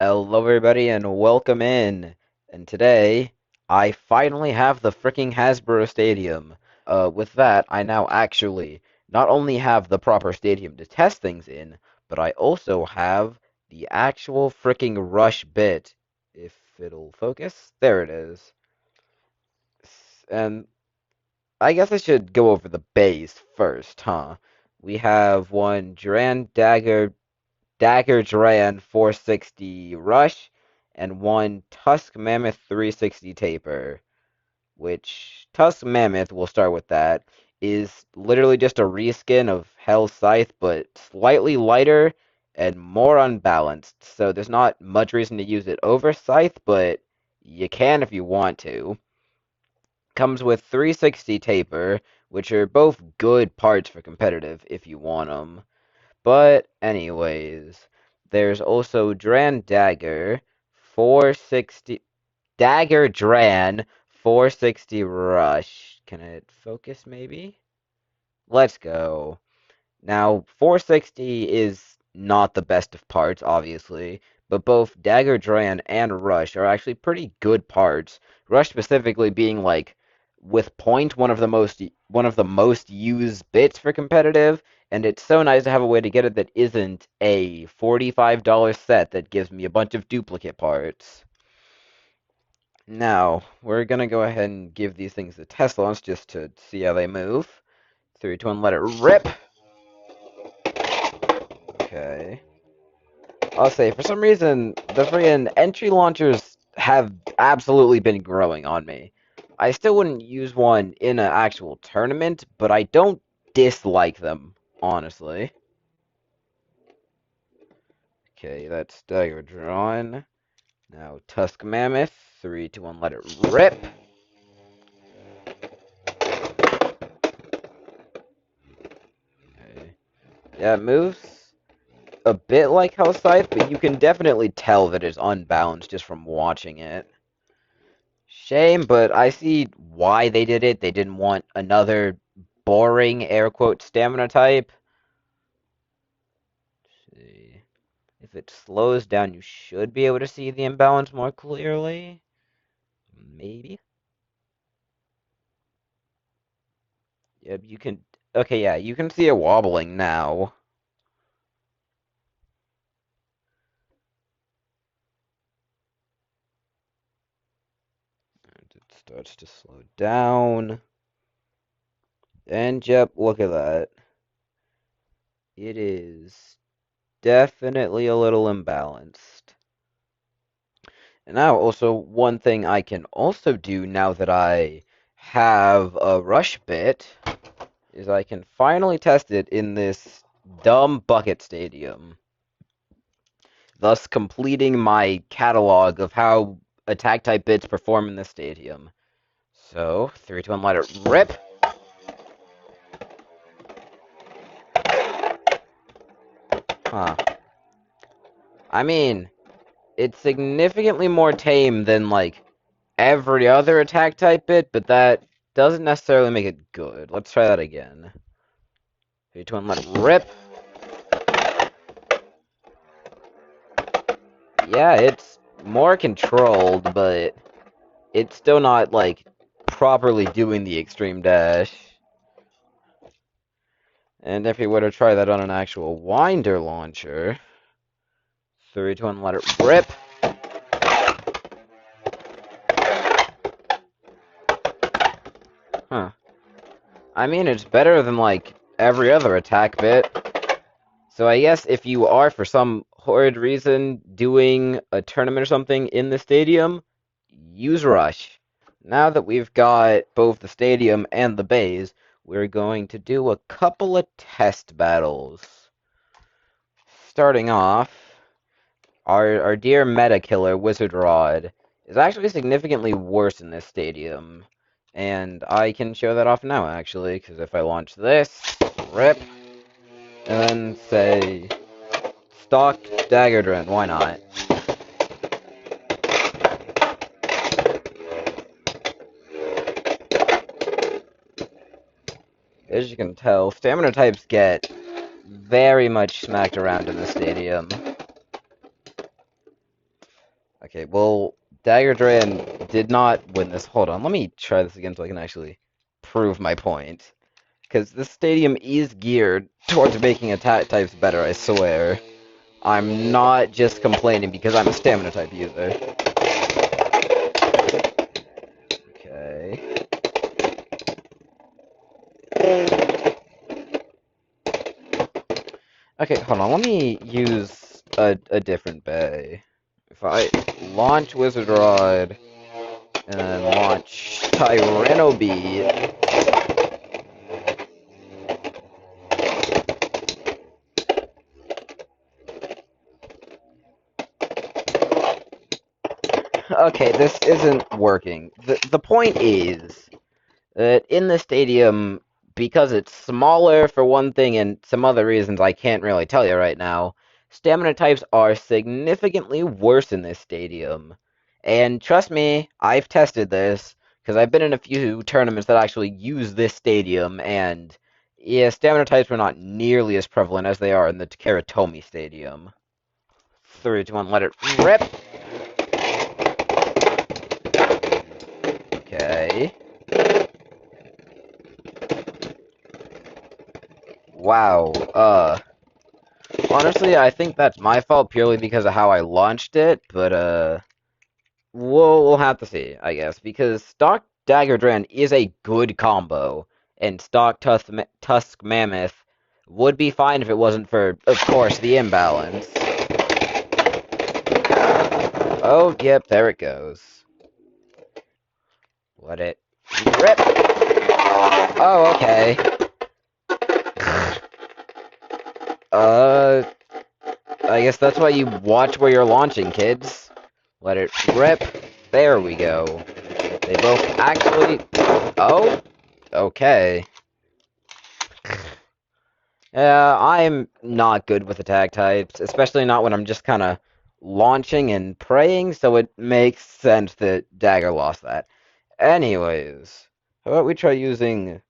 Hello, everybody, and welcome in. And today, I finally have the freaking Hasbro Stadium. With that, I now actually not only have the proper stadium to test things in, but I also have the actual freaking Rush bit. If it'll focus, there it is. And I guess I should go over the base first, huh? We have one Dagger Dran 460 Rush, and one Tusk Mammoth 360 Taper, which Tusk Mammoth, we'll start with that, is literally just a reskin of Hell's Scythe, but slightly lighter and more unbalanced, so there's not much reason to use it over Scythe, but you can if you want to. Comes with 360 Taper, which are both good parts for competitive if you want them. But anyways, there's also Dran Dagger 460 Dagger Dran 460 Rush. Can it focus maybe? Let's go. Now, 460 is not the best of parts, obviously, but both Dagger Dran and Rush are actually pretty good parts. Rush specifically being like with point one of the most used bits for competitive, and it's so nice to have a way to get it that isn't a $45 set that gives me a bunch of duplicate parts. Now, we're gonna go ahead and give these things a test launch just to see how they move. 3, 2, 1, let it rip! Okay. I'll say, for some reason, the freaking entry launchers have absolutely been growing on me. I still wouldn't use one in an actual tournament, but I don't dislike them, honestly. Okay, that's Dagger drawn. Now, Tusk Mammoth. 3, 2, 1, let it rip! Okay. Yeah, it moves a bit like Hell Scythe, but you can definitely tell that it's unbalanced just from watching it. Shame, but I see why they did it. They didn't want another boring air quote stamina type. Let's see. If it slows down, you should be able to see the imbalance more clearly. Maybe. Yep, you can. Okay, yeah, you can see it wobbling now. And it starts to slow down. And yep, look at that. It is definitely a little imbalanced. And now, also, one thing I can also do now that I have a rush bit is I can finally test it in this dumb bucket stadium, thus completing my catalog of how attack type bits perform in this stadium. So, 3, 2, 1, let it rip! Huh. I mean, it's significantly more tame than, like, every other attack type bit, but that doesn't necessarily make it good. Let's try that again. 3, 2, 1, let it rip! Yeah, it's more controlled, but it's still not, like, properly doing the extreme dash. And if you were to try that on an actual winder launcher, 3, 2, 1, let it rip. Huh. I mean, it's better than, like, every other attack bit. So I guess if you are, for some horrid reason, doing a tournament or something in the stadium, use Rush. Now that we've got both the stadium and the bays, we're going to do a couple of test battles. Starting off, our dear meta killer, Wizard Rod, is actually significantly worse in this stadium. And I can show that off now, actually, because if I launch this, rip, and then say stock Dagger Drone, why not? As you can tell, stamina types get very much smacked around in the stadium. Okay, well, Dagger Dran did not win this. Hold on, let me try this again so I can actually prove my point. Because this stadium is geared towards making attack types better, I swear. I'm not just complaining because I'm a stamina type user. Okay. Okay, hold on, let me use a different bay. If I launch Wizard Rod and then launch Tyranno Beat, okay, this isn't working. The point is that in the stadium, because it's smaller for one thing and some other reasons I can't really tell you right now, stamina types are significantly worse in this stadium. And trust me, I've tested this, because I've been in a few tournaments that actually use this stadium, and yeah, stamina types were not nearly as prevalent as they are in the Takara Tomy stadium. 3, 2, 1, let it rip! Okay. Wow, honestly, I think that's my fault purely because of how I launched it, but, we'll have to see, I guess, because stock Dagger Dren is a good combo, and stock Tusk Mammoth would be fine if it wasn't for, of course, the imbalance. Oh, yep, there it goes. Let it rip! Oh, okay. Uh, I guess that's why you watch where you're launching, kids. Let it rip. There we go. They both actually... Oh? Okay. Yeah, I'm not good with attack types, especially not when I'm just kind of launching and praying, so it makes sense that Dagger lost that. Anyways, how about we try using...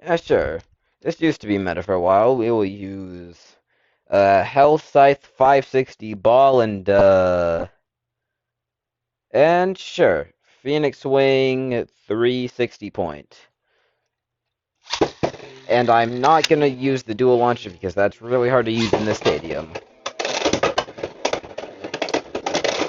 Yeah, sure. This used to be meta for a while. We will use... Hell Scythe 560 Ball and sure, Phoenix Wing 360 point. And I'm not gonna use the dual launcher because that's really hard to use in this stadium.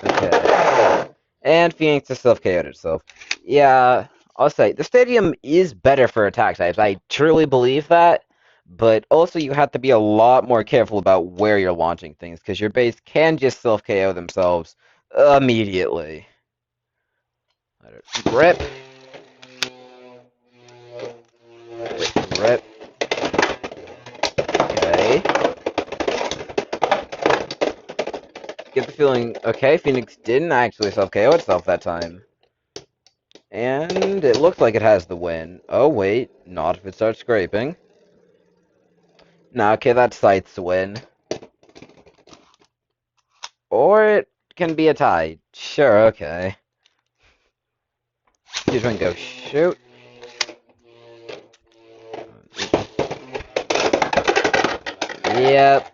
Okay. And Phoenix has self-KO'd itself. Yeah, I'll say, the stadium is better for attack types. I truly believe that. But also you have to be a lot more careful about where you're launching things, because your base can just self-KO themselves immediately. Let it rip. Rip. Okay. Get the feeling, okay, Phoenix didn't actually self-KO itself that time. And it looks like it has the win. Oh, wait, not if it starts scraping. No, okay, that's Scythe's win. Or it can be a tie. Sure, okay. Here's one go shoot. Yep.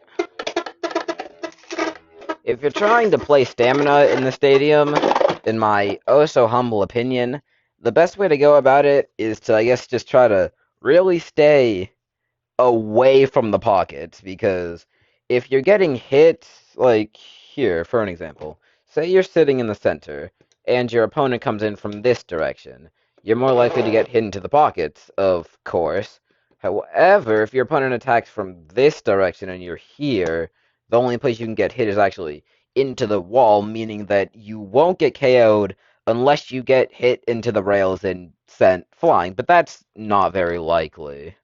If you're trying to play stamina in the stadium, in my oh-so-humble opinion, the best way to go about it is to, I guess, just try to really stay away from the pockets, because if you're getting hit, like here, for an example, say you're sitting in the center, and your opponent comes in from this direction, you're more likely to get hit into the pockets, of course. However, if your opponent attacks from this direction and you're here, the only place you can get hit is actually into the wall, meaning that you won't get KO'd unless you get hit into the rails and sent flying, but that's not very likely.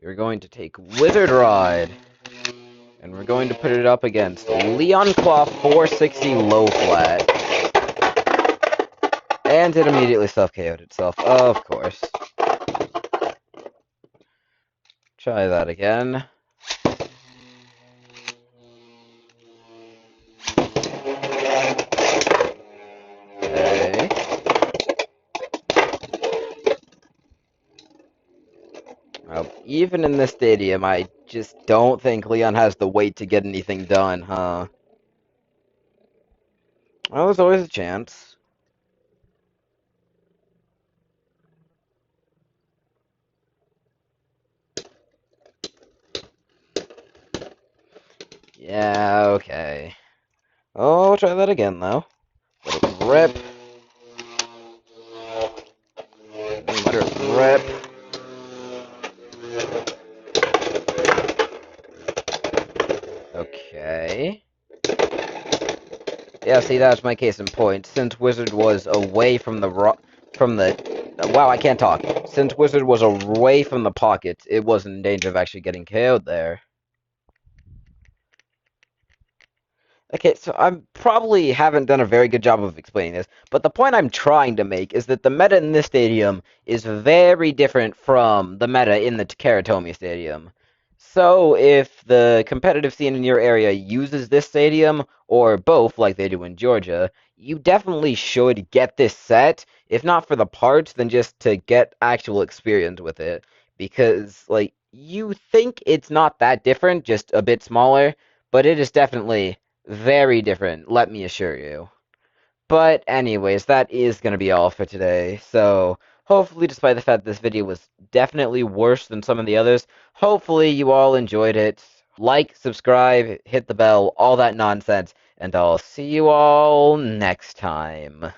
You're going to take Wizard Rod, and we're going to put it up against Leon Claw 460 Low Flat. And it immediately self-KO'd itself, of course. Try that again. Okay. Well, even in this stadium, I just don't think Leon has the weight to get anything done, huh? Well, there's always a chance. Yeah, okay. Oh, I'll try that again, though. Let it rip. Let it rip. Okay. Yeah, see, that's my case in point. Since Wizard was away from the wow, I can't talk. Since Wizard was away from the pocket, it wasn't in danger of actually getting KO'd there. Okay, so I probably haven't done a very good job of explaining this, but the point I'm trying to make is that the meta in this stadium is very different from the meta in the Takara Tomy stadium. So if the competitive scene in your area uses this stadium, or both, like they do in Georgia, you definitely should get this set, if not for the parts, then just to get actual experience with it. Because, like, you think it's not that different, just a bit smaller, but it is definitely very different, let me assure you. But anyways, that is going to be all for today. So, hopefully, despite the fact this video was definitely worse than some of the others, hopefully you all enjoyed it. Like, subscribe, hit the bell, all that nonsense, and I'll see you all next time.